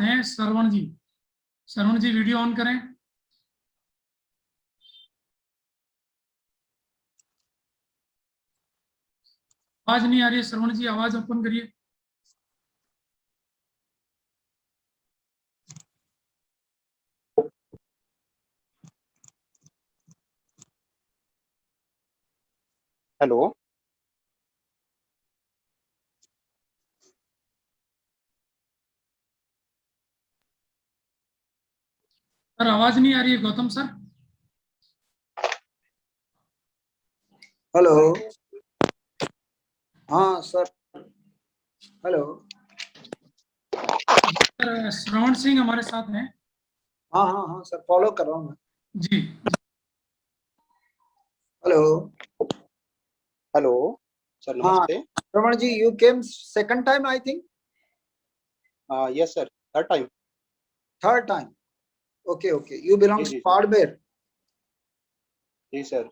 हैं श्रवण जी। श्रवण जी video on करें। आवाज नहीं आ रही है श्रवण जी, आवाज ओपन करिए। हेलो। सर आवाज नहीं आ रही है गौतम सर। हेलो। हाँ सर, हेलो। सर श्रवण सिंह हमारे साथ हैं। हाँ हाँ हाँ सर, फॉलो कर रहा हूँ मैं। जी। हेलो। हेलो सर, हाँ नमस्ते। Raman ji, you came second time I think. Yes sir, third time. Third time, okay okay. You जी बिलोंग्स जी सर। बाड़मेर। जी सर।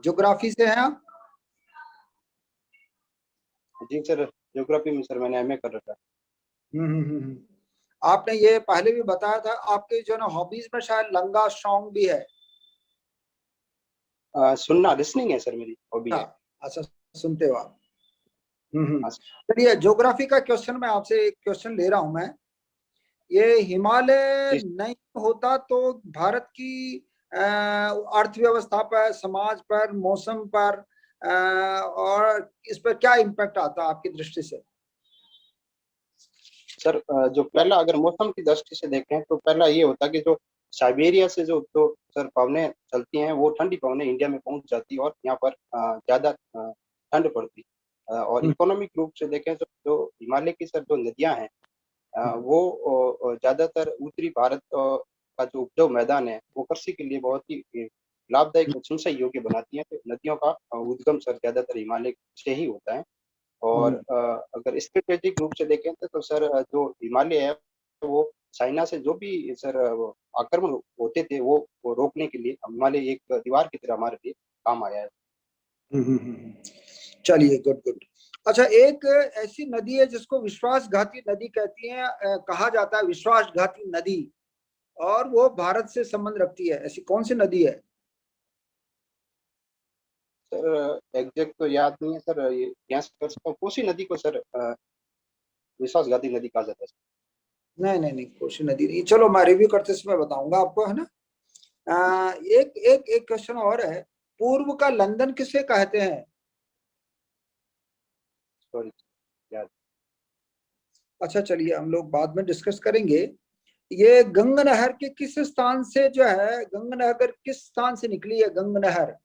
ज्योग्राफी से हैं आप? जी सर, ज्योग्राफी में सर मैंने एमए कर रखा है। हम्म। आपने ये पहले भी बताया था, आपके जो ना हॉबीज में शायद लंगा सॉन्ग भी है। सुनना, लिसनिंग है सर, मेरी हॉबी है। अच्छा, सुनते हो आप। हाँ सर। चलिए, ज्योग्राफी का क्वेश्चन मैं आपसे एक क्वेश्चन ले रहा हूं मैं। ये हिमालय जी नहीं होता तो भारत की अर्थव्यवस्था पर, समाज पर, मौसम पर और इस पर क्या इम्पैक्ट आता है आपकी दृष्टि से? सर, जो पहला अगर मौसम की दृष्टि से देखें तो पहला ये होता कि जो साइबेरिया से जो सर पवनें चलती हैं, वो ठंडी पवनें इंडिया में पहुंच जाती है और यहाँ पर ज़्यादा ठंड पड़ती। और हम्म, इकोनॉमिक रूप से देखें तो जो हिमालय की सर जो नदियां हैं, वो ज़्यादातर उत्तरी भारत का जो उपजाऊ मैदान है, वो कृषि के लिए बहुत ही लाभदायक और सिंचाई योग्य बनाती हैं। तो नदियों का उद्गम सर ज़्यादातर हिमालय से ही होता है। और हम्म, अगर स्ट्रेटेजिक रूप से देखें तो सर जो हिमालय है, तो वो चाइना से जो भी सर वो आक्रमण होते थे, वो रोकने के लिए हिमालय एक दीवार की तरह हमारे लिए काम आया है। चलिए, गुड गुड। अच्छा, एक ऐसी नदी है जिसको विश्वासघाती नदी कहती है, कहा जाता है विश्वासघाती नदी, और वो भारत से संबंध रखती है। ऐसी कौन सी नदी है? सर एग्जैक्ट तो याद नहीं है सर, ये गैस कर सकता हूँ, कोसी नदी को सर विश्वासघाती नदी कहा जाता है। नहीं नहीं नहीं, कोसी नदी नहीं। चलो, मैं रिव्यू करते समय बताऊंगा आपको, है ना। एक एक एक क्वेश्चन और है। पूर्व का लंदन किसे कहते हैं? सॉरी, याद। अच्छा, चलिए, हम लोग बाद में डिस्कस करेंगे। ये गंगा नहर के किस स्थान से जो है, गंगा नहर किस स्थान से निकली है गंगा नहर?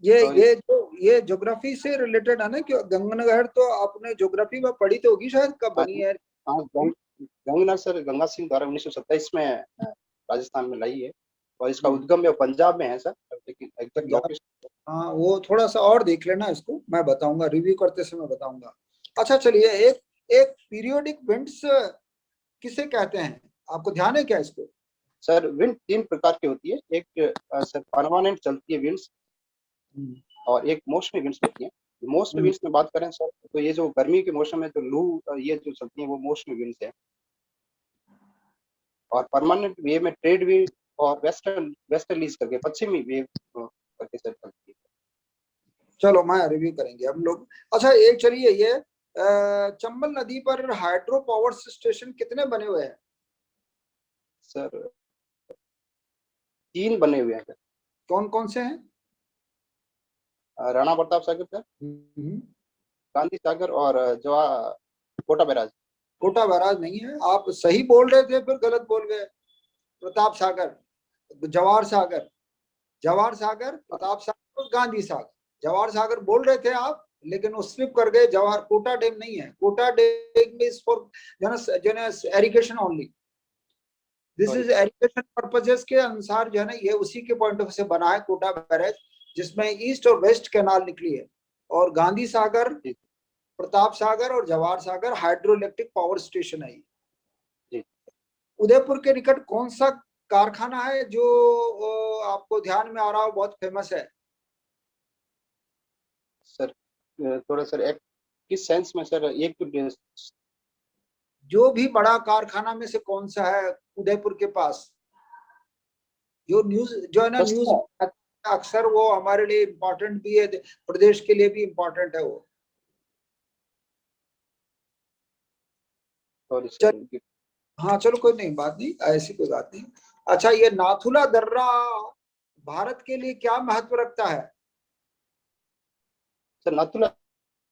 ये सॉरी। ये जो ये ज्योग्राफी से रिलेटेड है ना, कि गंगा नहर तो आपने ज्योग्राफी में पढ़ी तो होगी शायद, कब हाँ बनी है? हाँ, गंगा सर गंगा सिंह द्वारा 1927 में राजस्थान में लाई है। और इसका उद्गम है पंजाब में है सर, लेकिन एग्जैक्ट पंजाब। लोकेशन। हाँ, वो थोड़ा सा और देख लेना, इसको मैं बताऊंगा, रिव्यू करते समय बताऊंगा। अच्छा, चलिए, एक एक पीरियोडिक विंड्स किसे कहते हैं? आपको ध्यान है क्या इसको? सर विंड तीन प्रकार की होती है। एक सर परमानेंट चलती है विंड्स, और एक मौसमी विंड्स होती है। मौसमी हम्म, विंड्स में बात करें सर, तो ये जो गर्मी के मौसम में जो लू ये जो चलती है, वो मौसमी विंड्स है। और परमानेंट वे में ट्रेड वेव और वेस्टर्लीज करके पश्चिमी वेव करके सर चलती है। चलो, मैं रिव्यू करेंगे हम लोग। अच्छा, एक चलिए, ये चंबल नदी पर हाइड्रो पावर स्टेशन कितने बने हुए हैं? सर तीन बने हुए हैं सर। कौन कौन से हैं? राणा प्रताप सागर सर, हम्म। गांधी सागर और कोटा बैराज। कोटा बैराज नहीं है, आप सही बोल रहे थे फिर गलत बोल गए। प्रताप सागर, जवाहर सागर, जवाहर सागर, प्रताप सागर और गांधी सागर। जवाहर सागर बोल रहे थे आप, लेकिन वो स्लिप कर गए। जवाहर, कोटा डैम नहीं है। Kota dam is for irrigation only. This sorry is sir. Irrigation purposes के अनुसार जो है ना, ये उसी के पॉइंट ऑफ से बना है कोटा बैरेज, जिसमें ईस्ट और वेस्ट कैनाल निकली है। और गांधी सागर, जी प्रताप सागर और Jawahar Sagar hydro electric power station है। जी। उदयपुर के निकट कौन सा कारखाना है जो आपको ध्यान में आ रहा हो, बहुत फेमस है? सर थोड़ा सर किस सेंस में सर, एक तो जो भी बड़ा कारखाना में से कौन सा है उदयपुर के पास? जो न्यूज जो है ना, न्यूज अक्सर वो हमारे लिए इम्पोर्टेंट भी है, प्रदेश के लिए भी इम्पोर्टेंट है वो। सॉरी चल, सर। हाँ चलो कोई नहीं, बात नहीं, ऐसी कोई बात नहीं। अच्छा, ये नाथुला दर्रा भारत के लिए क्या महत्व रखता है? सर नाथुला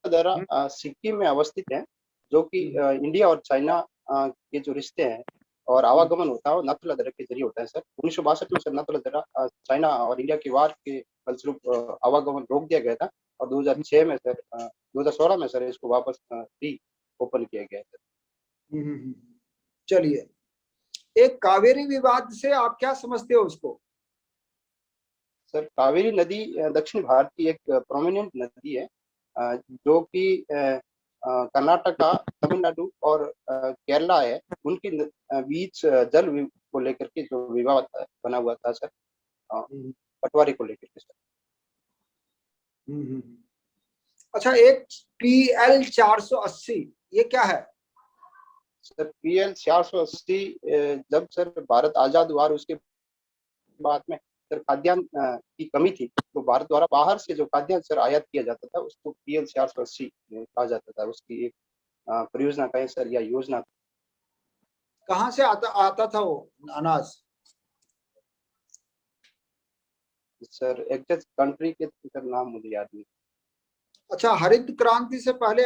दर्रा हम्म, सिक्किम में अवस्थित है, जो कि हम्म, इंडिया और चाइना के जो रिश्ते हैं और हम्म, आवागमन होता है वो नाथुला दर्रा के जरिए होता है सर। 1962 में सर नाथुला दर्रा चाइना और इंडिया की वार के फलस्वरूप आवागमन रोक दिया गया था, और 2006 में सर 2016 में सर इसको वापस री ओपन किया गया है सर। चलिए, एक कावेरी विवाद से आप क्या समझते हो उसको? सर कावेरी नदी दक्षिण भारत की एक प्रोमिनेंट नदी है, जो कि कर्नाटका, तमिलनाडु और केरला है, उनके बीच को लेकर के जो विवाद बना हुआ था सर, हम्म, पटवारी को लेकर के सर। हम्म। अच्छा, एक PL 480 ये क्या है? सर PL 480 जब सर भारत आजाद हुआ और उसके बाद में सर खाद्यान्न की कमी थी, तो भारत द्वारा बाहर से जो खाद्यान्न सर आयात किया जाता था उसको PL 480 कहा जाता था। उसकी एक परियोजना कहें सर या योजना। कहाँ से आता आता था वो अनाज? सर एग्जैक्ट कंट्री के तो सर नाम मुझे याद नहीं। अच्छा, हरित क्रांति से पहले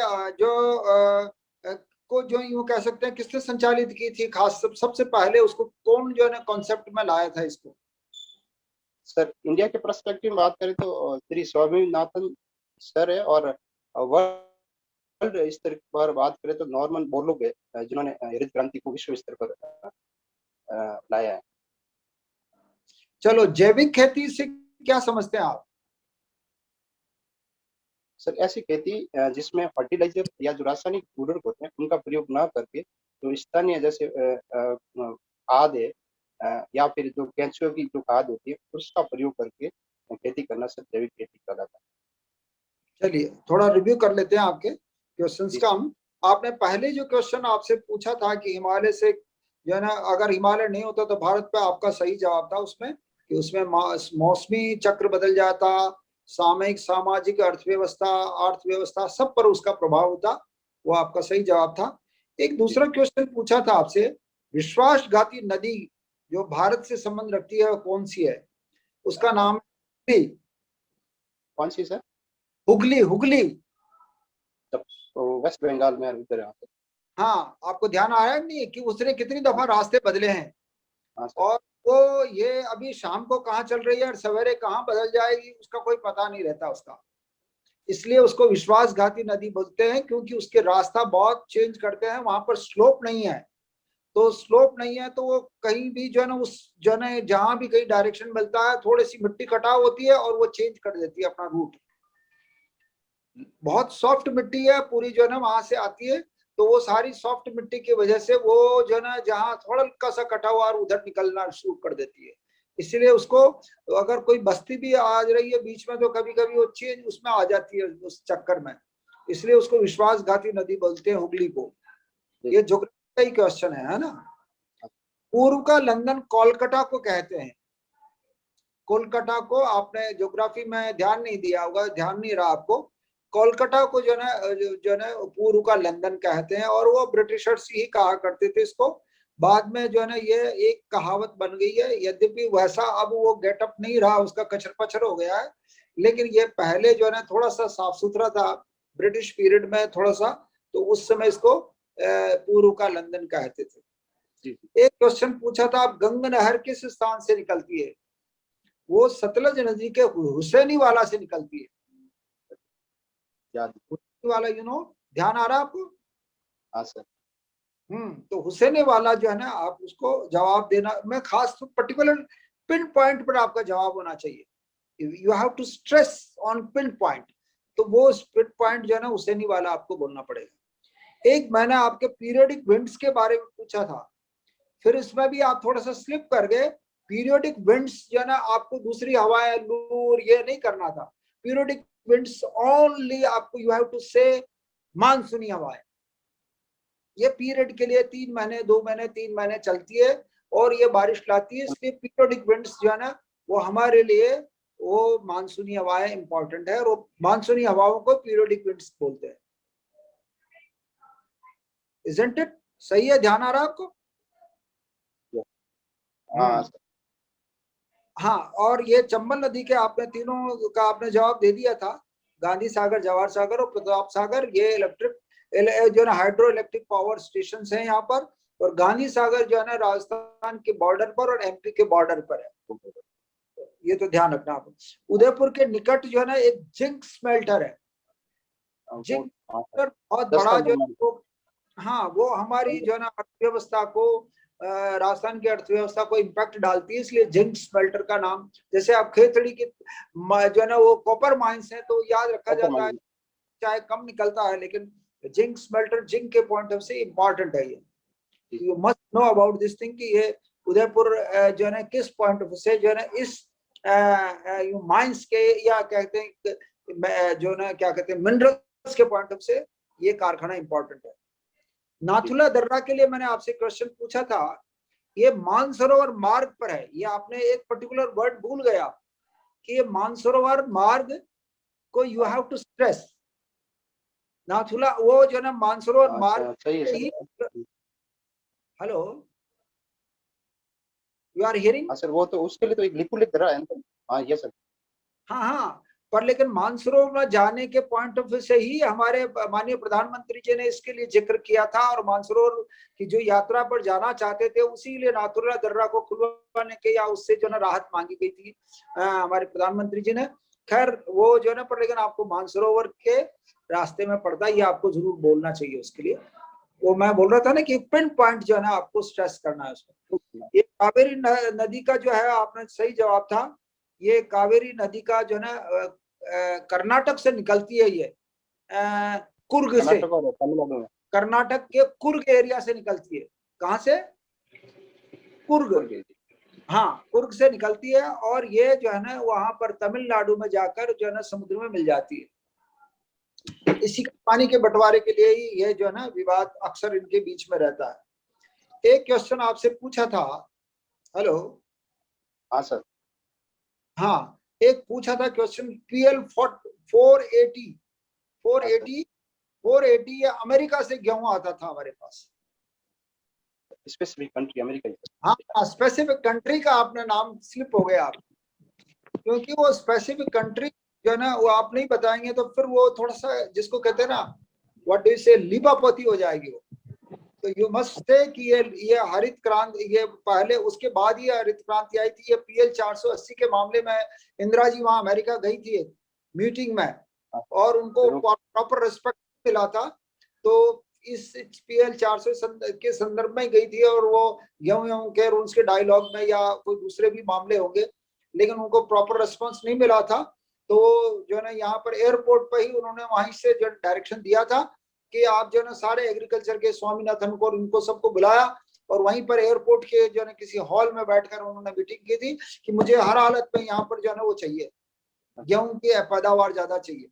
को जो यूं कह सकते हैं किसने संचालित की थी, खास सबसे पहले उसको कौन जो है ना कॉन्सेप्ट में लाया था इसको? सर इंडिया के पर्सपेक्टिव में बात करें तो श्री स्वामीनाथन सर है, और वर्ल्ड स्तर पर बात करें तो नॉर्मन बोरलॉग है, जिन्होंने हरित क्रांति को विश्व स्तर पर लाया है। चलो, जैविक खेती से क्या समझते हैं आप? सर ऐसी खेती जिसमें फर्टिलाइजर या जो रासायनिक उर्वरक होते हैं उनका प्रयोग ना करके जो स्थानीय जैसे खाद है, या फिर जो केंचुए की जो खाद होती है उसका प्रयोग करके खेती करना सर जैविक खेती कहलाता चलिए, थोड़ा रिव्यू कर लेते हैं आपके क्वेश्चंस है। का हम। आपने पहले जो क्वेश्चन आपसे पूछा था कि हिमालय से जो है ना, अगर हिमालय नहीं होता तो भारत पे, आपका सही जवाब था उसमें कि उसमें मौसमी चक्र बदल जाता, सामयिक, सामाजिक, अर्थव्यवस्था, अर्थव्यवस्था सब पर उसका प्रभाव होता। वो आपका सही जवाब था। एक दूसरा क्वेश्चन पूछा था आपसे, विश्वासघाती नदी जो भारत से संबंध रखती है वो कौन सी है? उसका नाम है कौन सी सर? हुगली। हुगली। तो वेस्ट बंगाल में उधर है। हाँ, आपको ध्यान आया नहीं कि उसने कितनी दफा रास्ते बदले हैं? हाँ सर। और वो ये अभी शाम को कहाँ चल रही है और सवेरे कहाँ बदल जाएगी उसका कोई पता नहीं रहता उसका। इसलिए उसको विश्वासघाती नदी बोलते हैं, क्योंकि उसके रास्ता बहुत चेंज करते हैं। वहां पर स्लोप नहीं है, तो स्लोप नहीं है तो वो कहीं भी जो है ना, उस जो है जहां भी कहीं डायरेक्शन मिलता है थोड़ी सी मिट्टी कटाव होती है और वो चेंज कर देती है अपना रूट। बहुत सॉफ्ट मिट्टी है पूरी जो है ना वहां से आती है, तो वो सारी सॉफ्ट मिट्टी की वजह से वो जो है ना जहाँ थोड़ा सा कटा हुआ और उधर निकलना शुरू कर देती है। इसीलिए उसको, अगर कोई बस्ती भी आ रही है बीच में तो कभी कभी वो चेंज उसमें आ जाती है उस चक्कर में। इसलिए उसको विश्वासघाती नदी बोलते हैं हुगली को। ये ज्योग्राफी का ही क्वेश्चन है ना। पूर्व का लंदन कोलकाता को कहते हैं। कोलकाता को आपने ज्योग्राफी में ध्यान नहीं दिया होगा, ध्यान नहीं रहा आपको। कोलकाता को जो है ना पूर्व का लंदन कहते हैं, और वो ब्रिटिशर्स ही कहा करते थे इसको। बाद में जो है ना ये एक कहावत बन गई है, यद्यपि वैसा अब वो गेटअप नहीं रहा, उसका कचर पचर हो गया है। लेकिन ये पहले जो है ना थोड़ा सा साफ सुथरा था, ब्रिटिश पीरियड में थोड़ा सा, तो उस समय इसको पूर्व का लंदन कहते थे। एक क्वेश्चन पूछा था, आप गंगा नहर किस स्थान से निकलती है? वो सतलज नदी के हुसैनी वाला से निकलती है। याद। हुसैनी वाला, ध्यान आ रहा है आपको? हाँ सर। तो हुसैनी वाला जो है ना, आप उसको जवाब देना, मैं खास तो पर्टिकुलर पिन पॉइंट पर आपका जवाब होना चाहिए। You have to stress on pin point. तो वो पिन पॉइंट जो है ना हुसैनी वाला आपको बोलना पड़ेगा। एक मैंने आपके पीरियोडिक विंड्स के बारे में पूछा था, फिर इसमें भी आप थोड़ा सा स्लिप कर गए। पीरियोडिक विंड्स जो है ना, आपको दूसरी हवाएं, लूर, ये नहीं करना था। पीरियोडिक विंड्स ओनली, आपको यू हैव टू से मानसूनी हवाएं। ये पीरियड के लिए 3 महीने 2 महीने 3 महीने चलती है और ये बारिश लाती है, इसलिए पीरियोडिक विंड्स जो है ना वो हमारे लिए वो मानसूनी हवाएं इंपॉर्टेंट है, और मानसूनी हवाओं को पीरियोडिक विंड्स बोलते हैं। Isn't it? सही है, ध्यान आ रहा है आपको? हाँ सर। हाँ, और ये चंबल नदी के आपने तीनों का आपने जवाब दे दिया था, गांधी सागर, जवाहर सागर और प्रताप सागर। ये इलेक्ट्रिक जो है हाइड्रो इलेक्ट्रिक पावर स्टेशन है यहाँ पर, और गांधी सागर जो है ना राजस्थान के बॉर्डर पर और एमपी के बॉर्डर पर है, ये तो ध्यान रखना आप। उदयपुर के निकट जो है ना एक जिंक स्मेल्टर है, जिंक स्मेल्टर बहुत बड़ा जो है, हाँ वो हमारी जो है ना अर्थव्यवस्था को, राजस्थान की अर्थव्यवस्था को इम्पैक्ट डालती है, इसलिए जिंक स्मेल्टर का नाम। जैसे आप खेतड़ी के जो है ना वो कॉपर माइंस है तो याद रखा जाता है, चाहे कम निकलता है लेकिन जिंक स्मेल्टर जिंक के पॉइंट ऑफ से इम्पोर्टेंट है। ये you must know about this thing कि ये उदयपुर जो है ना किस पॉइंट ऑफ से जो है ना इस माइंस के या कहते हैं जो ना क्या कहते हैं मिनरल्स के पॉइंट ऑफ से ये कारखाना इंपॉर्टेंट है। नाथुला दर्रा के लिए मैंने आपसे क्वेश्चन पूछा था, ये मानसरोवर मार्ग पर है, ये आपने एक पर्टिकुलर वर्ड भूल गया कि ये मानसरोवर मार्ग को you have to stress. Nathu La वो जो ना मानसरोवर मार्ग ही, hello you are hearing? Sir वो तो उसके लिए तो एक लिपुलेख दर्रा है। हाँ यस सर। हाँ, पर लेकिन मानसरोवर में जाने के पॉइंट ऑफ व्यू से ही हमारे माननीय प्रधानमंत्री जी ने इसके लिए जिक्र किया था, और मानसरोवर की जो यात्रा पर जाना चाहते थे उसी लिए नाथुला दर्रा को खुलवाने के या उससे जो ना राहत मांगी गई थी हमारे प्रधानमंत्री जी ने। खैर वो जो ना, पर लेकिन आपको मानसरोवर के रास्ते में पड़ता है, ये आपको जरूर बोलना चाहिए। उसके लिए वो मैं बोल रहा था ना कि पिन पॉइंट जो है ना आपको स्ट्रेस करना है उसमें। ये कावेरी नदी का जो है आपने सही जवाब था, ये कावेरी नदी का जो है ना कर्नाटक से निकलती है, ये कुर्ग से, कर्नाटक के कुर्ग एरिया से निकलती है। कहाँ से? कुर्ग, हाँ कुर्ग से निकलती है, और ये जो है ना वहां पर तमिलनाडु में जाकर जो है ना समुद्र में मिल जाती है। इसी पानी के बंटवारे के लिए ही ये जो है ना विवाद अक्सर इनके बीच में रहता है। एक क्वेश्चन आपसे पूछा था, हेलो? हाँ सर। हाँ, एक पूछा था क्वेश्चन PL 480 480 ये अमेरिका से गेहूं आता था हमारे पास। Specific country America. हाँ, स्पेसिफिक कंट्री का आपने नाम स्लिप हो गया आप, क्योंकि वो स्पेसिफिक कंट्री जो है ना वो आप नहीं बताएंगे तो फिर वो थोड़ा सा जिसको कहते हैं ना व्हाट डू से लीपापोती हो जाएगी वो। तो यू मस्ट से कि ये हरित क्रांति, ये पहले उसके बाद ही हरित क्रांति आई थी। ये PL 480 के मामले में इंदिरा जी वहां अमेरिका गई थी एक मीटिंग में, और उनको प्रॉपर रिस्पेक्ट मिला था, तो इस PL 400 के संदर्भ में गई थी, और वो गेहूं के रूल्स के डायलॉग में या कोई दूसरे भी मामले होंगे, लेकिन उनको प्रॉपर रिस्पॉन्स नहीं मिला था। तो जो है ना यहाँ पर एयरपोर्ट पर ही उन्होंने वहीं से जो डायरेक्शन दिया था कि आप जो है ना सारे एग्रीकल्चर के स्वामीनाथन को और इनको सबको बुलाया, और वहीं पर एयरपोर्ट के जो है ना किसी हॉल में बैठकर उन्होंने मीटिंग की थी कि मुझे हर हालत में यहाँ पर जो है ना वो चाहिए, गेहूं की पैदावार ज्यादा चाहिए।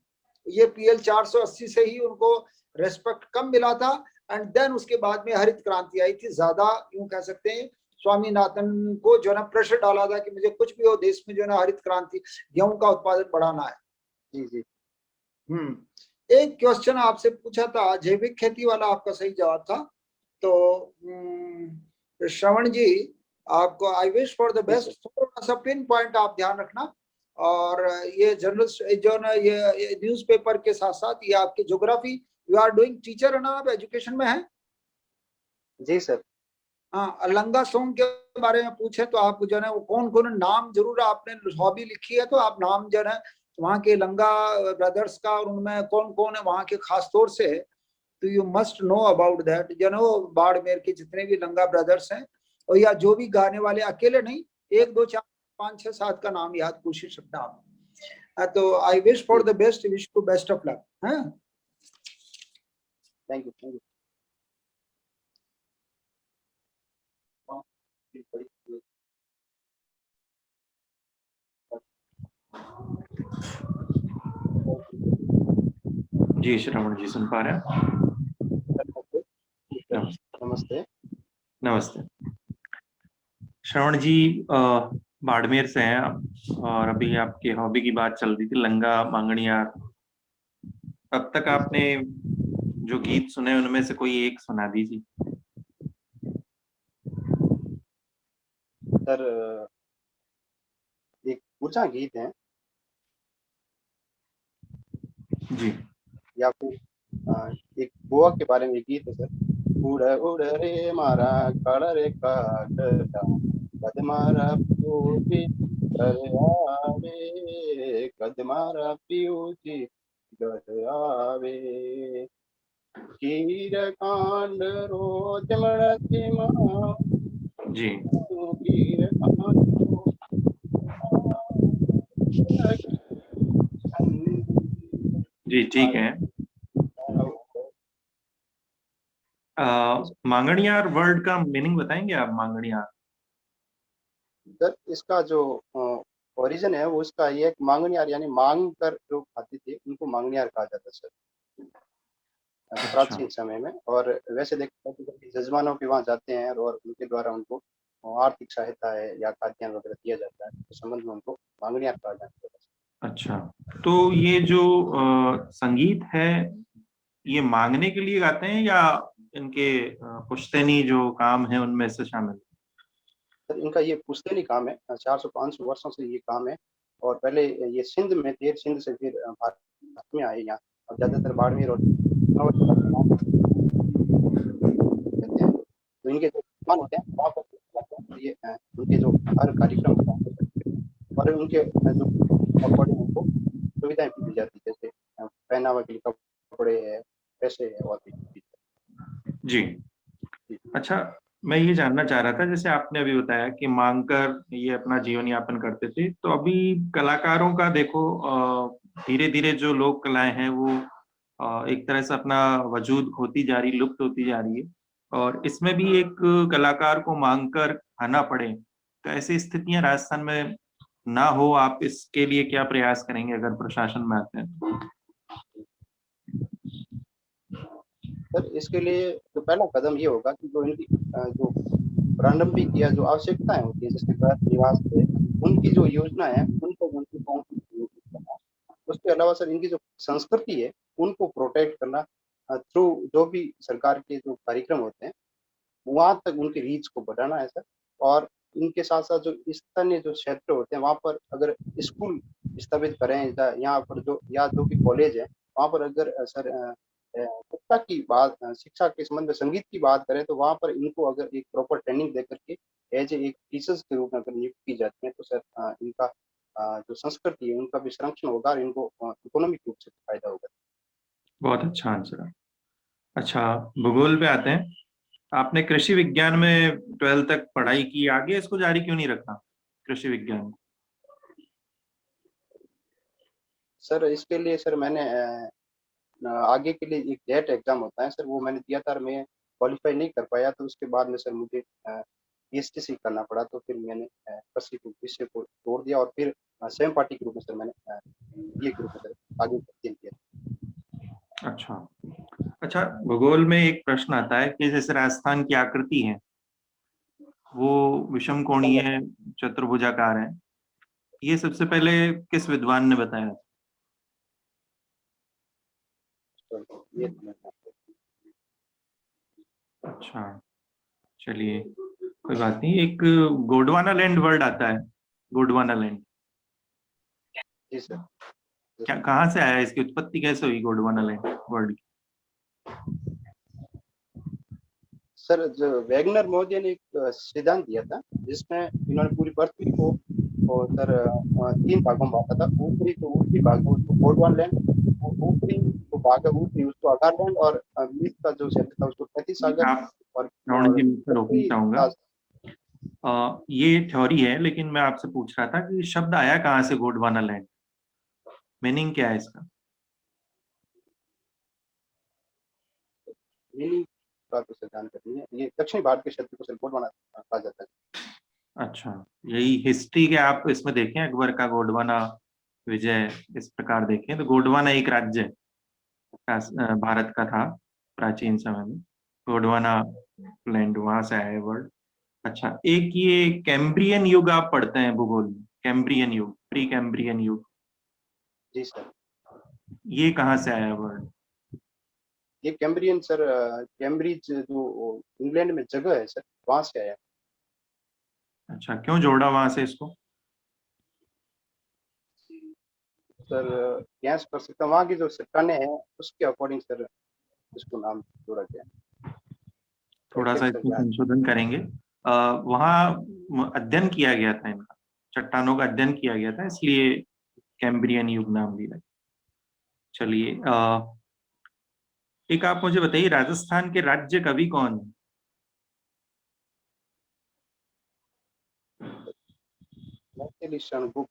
ये PL 480 से ही उनको रेस्पेक्ट कम मिला था, एंड देन उसके बाद में हरित क्रांति आई थी। ज्यादा यूं कह सकते हैं स्वामीनाथन को जो है ना प्रेशर डाला था कि मुझे कुछ भी हो देश में जो है ना हरित क्रांति, गेहूं का उत्पादन बढ़ाना है। जी जी। एक क्वेश्चन आपसे पूछा था जैविक खेती वाला, आपका सही जवाब था। तो श्रवण जी आपको आई विश फॉर द बेस्ट। थोड़ा सा पिन पॉइंट आप ध्यान रखना, और ये जनरल जो ना ये न्यूज़पेपर के साथ साथ ये आपकी geography, you are doing teacher है ना, आप एजुकेशन में है? जी सर। हाँ, लंगा सोंग के बारे में पूछे तो आप जो है वो कौन कौन नाम, जरूर आपने हॉबी लिखी है तो आप नाम जो है वहाँ के लंगा ब्रदर्स का, और उनमें कौन कौन है वहाँ के खास तौर से, तो you must know about that. जो नो बाड़मेर के जितने भी लंगा ब्रदर्स हैं, और या जो भी गाने वाले, अकेले नहीं, 1 2 4 5 6 7 का नाम याद कोशिश रखना आप। तो I wish for the best, wish to best of luck. हाँ, thank you thank you. Ji Shravan ji सुन पा रहे हैं? नमस्ते। नमस्ते। नमस्ते श्रवण जी, बाड़मेर से हैं आप और अभी आपकी हॉबी की बात चल रही थी लंगा मांगणियार। अब तक आपने जो गीत सुने उनमें से कोई एक सुना दीजिए। सर एक ऊंचा गीत है जी या फिर एक गोवा के बारे में एक गीत है सर। उड़ उड़ रे मारा काड़ा रे कागड़ा कद मारा पियो जी घर आवे कद मारा पियो जी घर आवे कीर कांड रोज मणके मां जी कीर कांड जी ठीक है। मांगणियार वर्ड का मीनिंग बताएंगे आप? मांगणियार सर इसका जो ओरिजिन है वो इसका ये मांगनियार यानी मांग कर जो खाते थे उनको मांगनियार कहा जाता है सर अच्छा प्राचीन समय में। और वैसे देखते हैं कि जजमानों के वहाँ जाते हैं और उनके द्वारा उनको आर्थिक सहायता है या खाद्यान्न वगैरह दिया जाता है तो संबंध में उनको मांगनियार कहा जाता है। अच्छा, तो ये जो संगीत है ये मांगने के लिए गाते हैं या इनके पुश्तैनी जो काम है उनमें से शामिल? सर इनका ये पुश्तैनी काम है 400-500 वर्षों से ये काम है। और पहले ये सिंध में थे, सिंध से फिर भारत में आए यहाँ और ज्यादातर बाड़मेर और कहते हैं। तो इनके जो मान होते हैं वहाँ पर ये उनके जो हर कार्यक्रम होता है और उनके जो अकॉर्डिंग उनको सुविधाएं भी दी जाती है जैसे पहनावा के लिए कपड़े है, पैसे है और भी चीजें। जी अच्छा, मैं ये जानना चाह रहा था जैसे आपने अभी बताया कि मांग कर ये अपना जीवन यापन करते थे, तो अभी कलाकारों का देखो धीरे धीरे जो लोक कलाएं हैं वो एक तरह से अपना वजूद खोती जा रही, लुप्त होती जा रही है और इसमें भी एक कलाकार को मांग कर खाना पड़े, तो ऐसी स्थितियां राजस्थान में ना हो, आप इसके लिए क्या प्रयास करेंगे अगर प्रशासन में आते हैं तो? सर इसके लिए तो पहला कदम ये होगा कि जो इनकी जो प्रारंभिक या जो आवश्यकताएं होती है जैसे घर निवास है उनकी जो योजना है उनको उनकी पहुंच करना। उसके अलावा सर इनकी जो संस्कृति है उनको प्रोटेक्ट करना थ्रू जो भी सरकार के जो कार्यक्रम होते हैं वहां तक उनकी रीच को बढ़ाना है सर। और इनके साथ साथ जो स्थानीय जो क्षेत्र होते हैं वहां पर अगर स्कूल स्थापित करें यहाँ पर जो या जो भी कॉलेज है वहां पर अगर सर शिक्षा की बात शिक्षा के संबंध में संगीत की बात करें तो वहां पर इनको अगर एक प्रॉपर ट्रेनिंग दे करके एज एक टीचर्स के रूप में अगर नियुक्त की जाती है तो सर इनका जो संस्कृति है उनका भी संरक्षण होगा और इनको इकोनॉमिक रूप से फायदा होगा। बहुत अच्छा आंसर है। अच्छा, भूगोल पे आते हैं। आपने कृषि विज्ञान में 12th तक पढ़ाई की, आगे इसको जारी क्यों नहीं रखा कृषि विज्ञान? सर इसके लिए सर मैंने आगे के लिए एक जेट एग्जाम होता है सर वो मैंने दिया था और मैं क्वालिफाई नहीं कर पाया तो उसके बाद में सर मुझे पीएचडी करना पड़ा तो फिर मैंने कृषि को विषय को छोड़ दिया और फिर स्वयं पार्टी के रूप में सर मैंने ये के रूप में सर आगे अध्ययन किया। अच्छा अच्छा, भूगोल में एक प्रश्न आता है कि जैसे राजस्थान की आकृति है वो विषम कोणीय चतुर्भुजाकार है, ये सबसे पहले किस विद्वान ने बताया? तो ये अच्छा चलिए, कोई बात नहीं। एक गोंडवाना लैंड वर्ड आता है, गोंडवाना लैंड, जी सर। क्या कहाँ से आया, इसकी उत्पत्ति कैसे हुई गोंडवाना लैंड वर्ड की? सर जो वैगनर महोदय ने एक सिद्धांत दिया था जिसमें इन्होंने पूरी पृथ्वी को और सर 3 भागों में बांटा था। ऊपरी तो ऊपरी भाग उसको गोंडवाना लैंड, ऊपरी जो भाग है ऊपरी उसको आकार लैंड और बीच का जो क्षेत्र था उसको तैतीस सागर आप श्रवण और जी मुझसे रोकना चाहूंगा, ये थ्योरी है लेकिन मैं आपसे पूछ रहा था कि शब्द आया कहाँ से गोंडवाना लैंड, मीनिंग क्या है इसका? मीनिंग का तो सर जानकारी है। ये दक्षिण भारत के क्षेत्र को सर गोंडवाना कहा जाता है। अच्छा, यही हिस्ट्री के आप इसमें देखें, अकबर का गोंडवाना विजय इस प्रकार देखें तो गोंडवाना एक राज्य है। भारत का था प्राचीन समय में। गोंडवाना लैंड, वहां से आया है वर्ड। अच्छा, एक ये कैम्ब्रियन युग आप पढ़ते हैं भूगोल में, कैम्ब्रियन युग, प्री कैम्ब्रियन युग, जी सर। ये कहाँ से आया वर्ड? ये कैम्ब्रियन सर, कैम्ब्रिज जो इंग्लैंड में जगह है सर, वहां से आया। अच्छा, क्यों जोड़ा वहां से इसको? सर गैस कर सकता हूँ, वहाँ की जो चट्टाने हैं उसके अकॉर्डिंग सर इसको नाम जोड़ा गया। थोड़ा सा एग्जैक्ट सर इसमें याद। संशोधन करेंगे। वहाँ अध्ययन किया गया था इनका, चट्टानों का अध्ययन किया गया था, इसलिए कैम्ब्रियन युग नाम दिया। चलिए, एक आप मुझे बताइए, राजस्थान के राज्य कवि कौन है? मैथिली शरण गुप्त।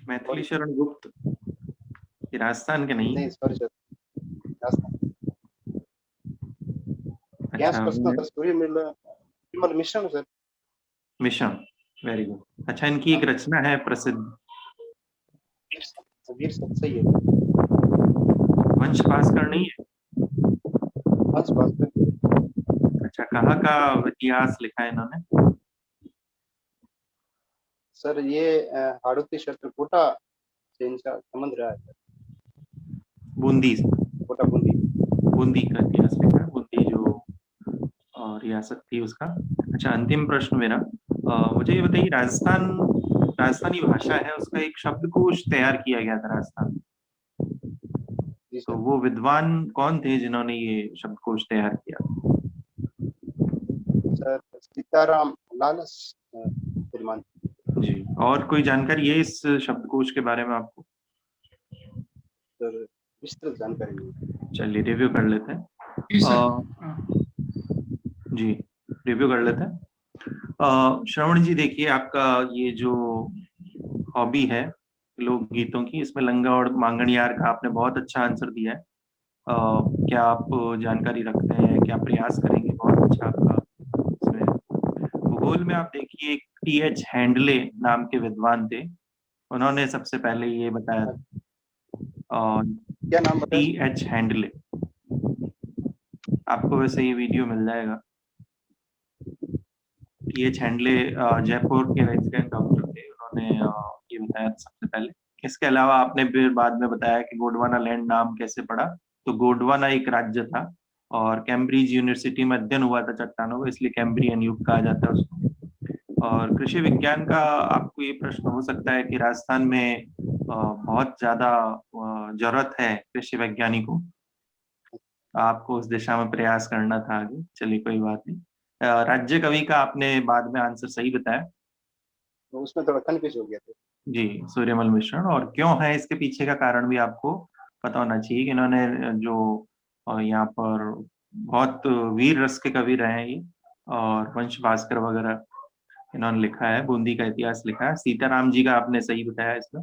मैथिली शरण गुप्त, ये राजस्थान के नहीं नहीं है। सॉरी सर, गैस अच्छा, पर्सन सर विमल मिश्रण सर। Mission, very good. अच्छा, इनकी एक रचना है प्रसिद्ध, वीर सर सही है। वंश भास्कर नहीं है? हंस भास्कर। अच्छा, कहाँ का इतिहास लिखा है इन्होंने? सर ये हाड़ौती क्षेत्र कोटा से इनका संबंध रहा है। बूंदी से, कोटा बूंदी। बूंदी का इतिहास लिखा है, बूंदी जो रियासत थी उसका। अच्छा, अंतिम प्रश्न मेरा, मुझे ये बताइए, राजस्थानी भाषा है, उसका एक शब्दकोश तैयार किया गया था राजस्थान में। जी तो सर। वो विद्वान कौन थे जिन्होंने ये शब्दकोश तैयार किया? सर सीताराम लालस श्रीमान। जी, और कोई जानकारी है इस शब्दकोश के बारे में आपको? सर विस्तृत जानकारी नहीं। चलिए, रिव्यू कर लेते हैं। जी सर। अ, हाँ, जी, रिव्यू कर लेते हैं। श्रवण जी, देखिए, आपका ये जो हॉबी है लोकगीतों की, इसमें लंगा और मांगणियार का आपने बहुत अच्छा आंसर दिया है। क्या आप जानकारी रखते हैं, क्या प्रयास करेंगे? बहुत अच्छा आपका इसमें। भूगोल में आप देखिए, एक टी.एच. हैंडले नाम के विद्वान थे, उन्होंने सबसे पहले ये बताया था। क्या नाम बताया? टी.एच. हैंडले, आपको वैसे ये वीडियो मिल जाएगा। टी.एच. हैंडले जयपुर के रेजिडेंट डॉक्टर थे, उन्होंने ये बताया था सबसे पहले। इसके अलावा आपने फिर बाद में बताया कि गोंडवाना लैंड नाम कैसे पड़ा। तो गोंडवाना एक राज्य था और कैम्ब्रिज यूनिवर्सिटी में अध्ययन हुआ था चट्टानों का, इसलिए कैम्ब्रियन युग कहा जाता है उसको। और कृषि विज्ञान का आपको ये प्रश्न हो सकता है कि राजस्थान में बहुत ज्यादा जरूरत है कृषि वैज्ञानिकों, आपको उस दिशा में प्रयास करना था आगे। चलिए, कोई बात नहीं। राज्य कवि का आपने बाद में आंसर सही बताया। तो उसमें थोड़ा कन्फ्यूज हो गया था। जी, सूर्यमल मिश्रण। और क्यों है इसके पीछे का कारण भी आपको पता होना चाहिए कि इन्होंने जो यहाँ पर बहुत वीर रस के कवि रहे हैं ये, और वंश भास्कर वगैरह इन्होंने लिखा है, बूंदी का इतिहास लिखा है। सीताराम जी का आपने सही बताया इसमें।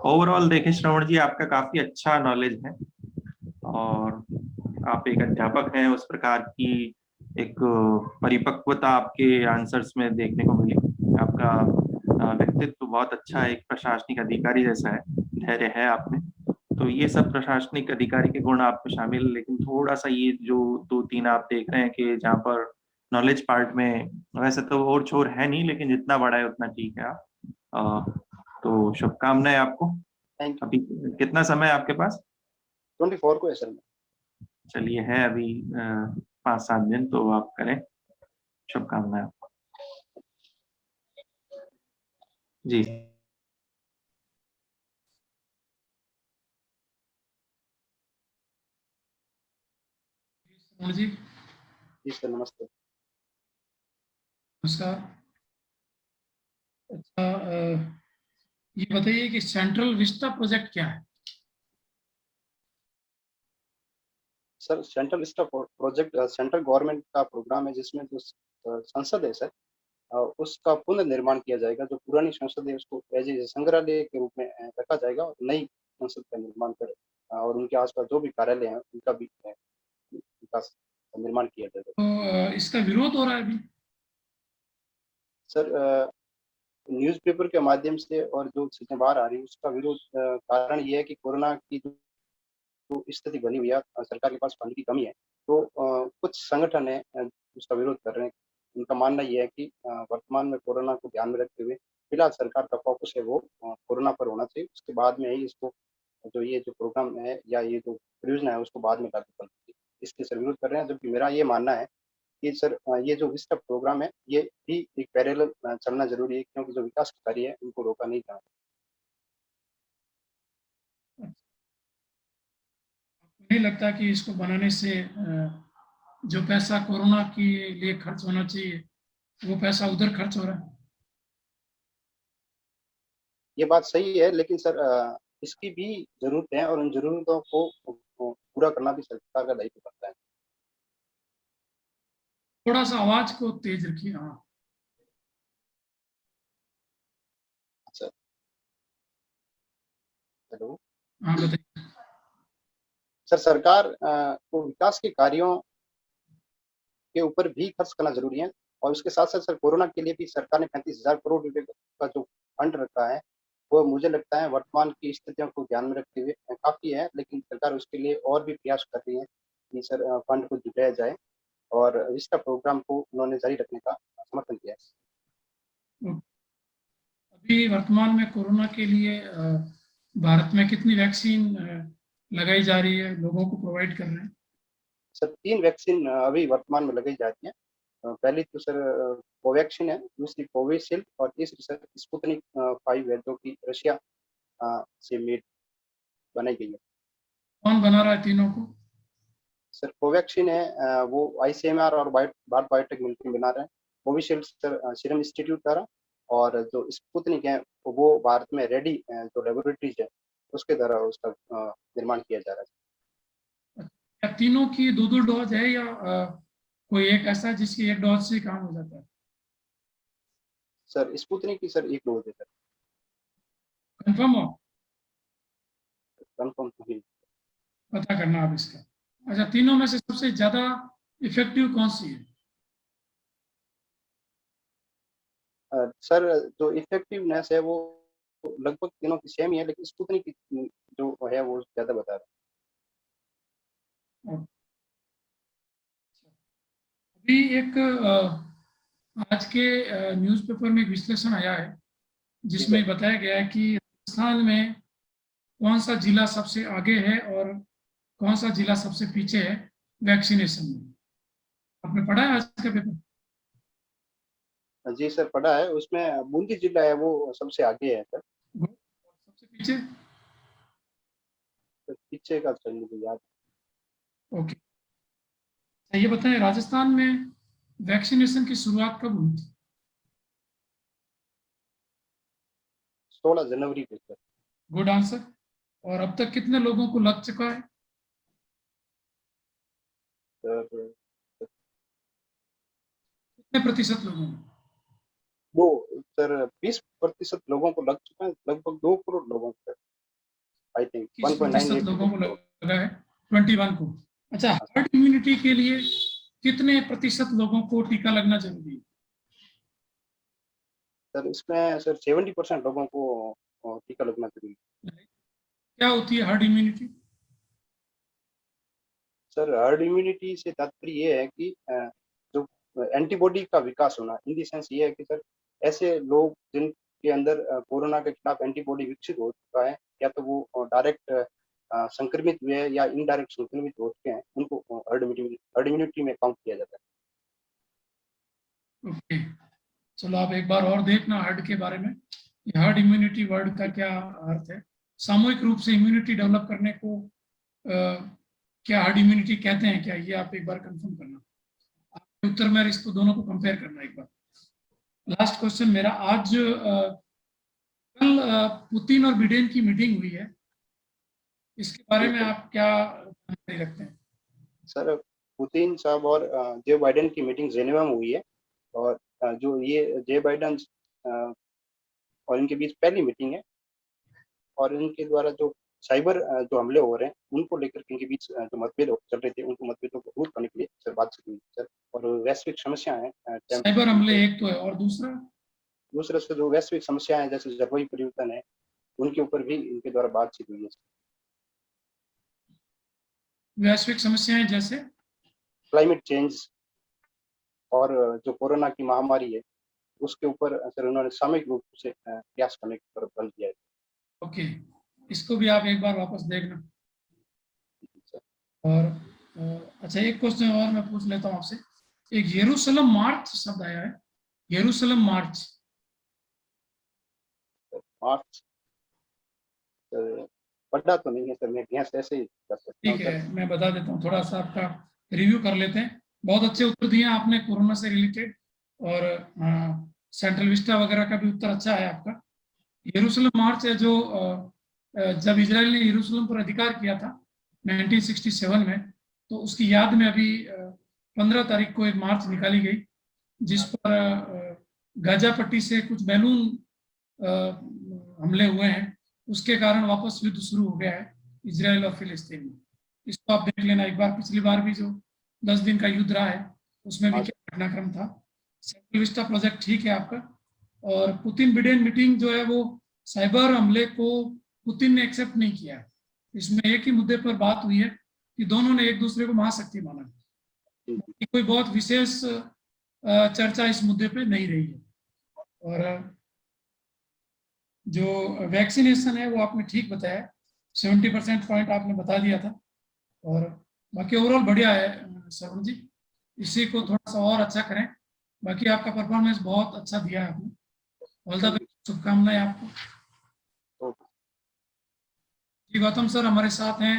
ओवरऑल देखें श्रवण जी, आपका काफी अच्छा नॉलेज है और आप एक अध्यापक हैं, उस प्रकार की एक परिपक्वता आपके आंसर्स में देखने को मिली। आपका व्यक्तित्व बहुत अच्छा है, एक प्रशासनिक अधिकारी जैसा है, धैर्य है आप में। तो ये सब प्रशासनिक अधिकारी के गुण आप में शामिल, लेकिन थोड़ा सा ये जो 2-3 आप देख रहे हैं कि जहाँ पर नॉलेज पार्ट में, वैसे तो और छोर है नहीं, लेकिन जितना बड़ा है उतना ठीक है आप। तो शुभकामनाएं आपको। Thank you. अभी कितना समय है आपके पास? 24 को है सर। चलिए, है अभी 5-7 दिन, तो आप करें। शुभकामनाएं आपको। जी, श्रवण जी जी सर नमस्ते। नमस्कार। अच्छा, ये बताइए कि सेंट्रल विस्टा प्रोजेक्ट क्या है? Sir central staff project central government का प्रोग्राम है, जिसमें जो संसद है सर, उसका पुनर्निर्माण किया जाएगा। जो पुरानी संसद है उसको एज ए संग्रहालय के रूप में रखा जाएगा, और नई संसद का निर्माण कर और उनके आसपास जो भी कार्यालय हैं उनका भी विकास निर्माण किया जाएगा। तो इसका विरोध हो रहा है अभी। सर न्यूज़पेपर के माध्यम से और जो चीजें बाहर आ रही है उसका विरोध कारण ये है कि कोरोना की जो स्थिति बनी हुई है, सरकार के पास फंड की कमी है, तो कुछ संगठन है उसका विरोध कर रहे हैं। उनका मानना ये है कि वर्तमान में कोरोना को ध्यान में रखते हुए फिलहाल सरकार का फोकस है वो कोरोना पर होना चाहिए, उसके बाद में ही इसको जो प्रोग्राम है या ये जो परियोजना है उसको बाद में लागू करना चाहिए। इसके सर विरोध कर रहे हैं, जबकि मेरा ये मानना है कि सर ये जो विस्टा प्रोग्राम है ये भी एक पैरेलल चलना जरूरी है, क्योंकि जो विकास कार्य है उनको रोका नहीं जाना। नहीं लगता कि इसको बनाने से जो पैसा कोरोना के लिए खर्च होना चाहिए वो पैसा उधर खर्च हो रहा है? ये बात सही है, लेकिन सर इसकी भी जरूरत है और उन जरूरतों को पूरा करना भी सरकार का दायित्व बनता है। थोड़ा सा आवाज को तेज रखिए। हाँ सर हेलो। हाँ बताइए। सर सरकार को विकास के कार्यों के ऊपर भी खर्च करना जरूरी है, और उसके साथ साथ सर कोरोना के लिए भी सरकार ने 35,000 करोड़ रुपए का जो फंड रखा है वो मुझे लगता है वर्तमान की स्थितियों को ध्यान में रखते हुए काफी है, लेकिन सरकार उसके लिए और भी प्रयास कर रही है कि सर फंड को जुटाया जाए, और इसका प्रोग्राम को उन्होंने जारी रखने का समर्थन किया है। अभी वर्तमान में कोरोना के लिए भारत में कितनी वैक्सीन लगाई जा रही है, लोगों को प्रोवाइड कर रहे हैं? सर 3 वैक्सीन अभी वर्तमान में लगाई जाती हैं। पहली तो सर कोवैक्सीन है, दूसरी कोविशील्ड और तीसरी सर स्पुतनिक 5 है, जो कि रशिया से मेड बनाई गई है। कौन बना रहा है तीनों को? सर कोवैक्सीन है वो आईसीएमआर और भारत बायोटेक मिलकर बना रहे हैं। कोविशील्ड सर सीरम इंस्टीट्यूट द्वारा, और जो स्पुतनिक है वो भारत में रेडी जो लेबोरेटरीज है उसके द्वारा उसका निर्माण किया जा रहा है। क्या तीनों की दो दो डोज है या कोई एक ऐसा जिसकी एक डोज से काम हो जाता है? सर स्पुतनिक की सर 1 डोज है सर। कंफर्म हो? कंफर्म नहीं। पता करना आप इसका। अच्छा, तीनों में से सबसे ज्यादा इफेक्टिव कौन सी है? सर जो इफेक्टिवनेस है वो लगभग तीनों की सेम ही है, लेकिन स्पुतनिक की जो है वो ज्यादा बता रहा अभी एक आज के न्यूज़पेपर में एक विश्लेषण आया है जिसमें बताया गया है कि राजस्थान में कौन सा जिला सबसे आगे है और कौन सा जिला सबसे पीछे है वैक्सीनेशन में। आपने पढ़ा है आज का पेपर? है। जी सर पढ़ा है, उसमें बूंदी जिला है वो सबसे आगे है सर। सबसे पीछे? तो पीछे का सर मुझे याद। ओके, ये बताएं राजस्थान में वैक्सीनेशन की शुरुआत कब हुई थी? 16 जनवरी को सर। Good answer. और अब तक कितने लोगों को लग चुका है? सर कितने प्रतिशत लोगों को? वो सर 20% लोगों को लग चुका है, लगभग 2 करोड़ लोगों को, आई थिंक 30% 1.98 लोगों को लगा है 21 को। अच्छा, हर्ड इम्यूनिटी के लिए कितने प्रतिशत लोगों को टीका लगना जरूरी है? सर इसमें सर 70% लोगों को टीका लगना जरूरी है। क्या होती है herd immunity? Sir herd immunity से तात्पर्य ये है कि जो एंटीबॉडी का विकास होना, इन दी सेंस ये है कि सर ऐसे लोग जिनके अंदर कोरोना के खिलाफ एंटीबॉडी विकसित हो चुका है, या तो वो डायरेक्ट संक्रमित हुए हैं या इनडायरेक्ट संक्रमित हो चुके हैं, उनको हर्ड इम्यूनिटी में काउंट किया जाता है। ओके, चलो आप एक बार और देखना हर्ड के बारे में। हर्ड इम्यूनिटी वर्ड का क्या अर्थ है? सामूहिक रूप से इम्यूनिटी डेवलप करने को क्या हर्ड इम्यूनिटी कहते हैं क्या? ये आप एक बार कंफर्म करना। आपके उत्तर में इसको दोनों को कंपेयर करना एक बार। लास्ट क्वेश्चन मेरा, आज कल पुतिन और बिडेन की मीटिंग हुई है, इसके बारे में आप क्या जानकारी रखते हैं? सर पुतिन साहब और जो बाइडेन की मीटिंग जेनेवा में हुई है, और जो ये जे बाइडेन और इनके बीच पहली मीटिंग है, और इनके द्वारा जो साइबर जो हमले हो रहे हैं उनको लेकर इनके बीच जो मतभेद चल रहे थे उनको मतभेदों को दूर करने के लिए सर बातचीत हुई सर, और वैश्विक समस्या है साइबर हमले एक तो है, और दूसरा दूसरे से जो वैश्विक समस्याएं हैं जैसे जलवायु परिवर्तन है उनके ऊपर भी इनके द्वारा बातचीत हुई है। वैश्विक समस्याएं जैसे क्लाइमेट चेंज और जो कोरोना की महामारी है उसके ऊपर सर उन्होंने सामूहिक रूप से प्रयास करने पर बल दिया है। ओके, इसको भी आप एक बार वापस देखना। और अच्छा, एक क्वेश्चन और मैं पूछ लेता हूँ आपसे। एक यरूशलेम मार्च शब्द आया है, यरूशलेम मार्च। मार्च पढ़ा तो नहीं है सर, मैं यहाँ से ऐसे ही कर सकता हूँ ठीक सर। है, मैं बता देता हूँ, थोड़ा सा आपका रिव्यू कर लेते हैं। बहुत अच्छे उत्तर दिए आपने कोरोना से रिलेटेड, और सेंट्रल विस्टा वगैरह का भी उत्तर अच्छा है आपका। यरूशलेम मार्च है जो जब इजराइल ने यरूशलेम पर अधिकार किया था 1967 में, तो उसकी याद में अभी 15 तारीख को एक मार्च निकाली गई, जिस पर गाजा पट्टी से कुछ बैलून हमले हुए हैं, उसके कारण वापस युद्ध शुरू हो गया है इजराइल और फिलिस्तीन में। इसको आप देख लेना एक बार। पिछली बार भी जो 10 दिन का युद्ध रहा है उसमें भी क्या घटनाक्रम था। सेंट्रल विस्टा प्रोजेक्ट ठीक है आपका। और पुतिन बिडेन मीटिंग जो है वो साइबर हमले को पुतिन ने एक्सेप्ट नहीं किया। इसमें एक ही मुद्दे पर बात हुई है कि दोनों ने एक दूसरे को महाशक्ति माना। कोई बहुत विशेष चर्चा इस मुद्दे पे नहीं रही है। और जो वैक्सीनेशन है वो आपने ठीक बताया, 70% पॉइंट आपने बता दिया था। और बाकी ओवरऑल बढ़िया है श्रवण जी, इसी को थोड़ा सा और अच्छा करें। बाकी आपका परफॉर्मेंस बहुत अच्छा दिया है आपने। ऑल द बेस्ट, शुभकामनाएं आपको। जी, गौतम सर हमारे साथ हैं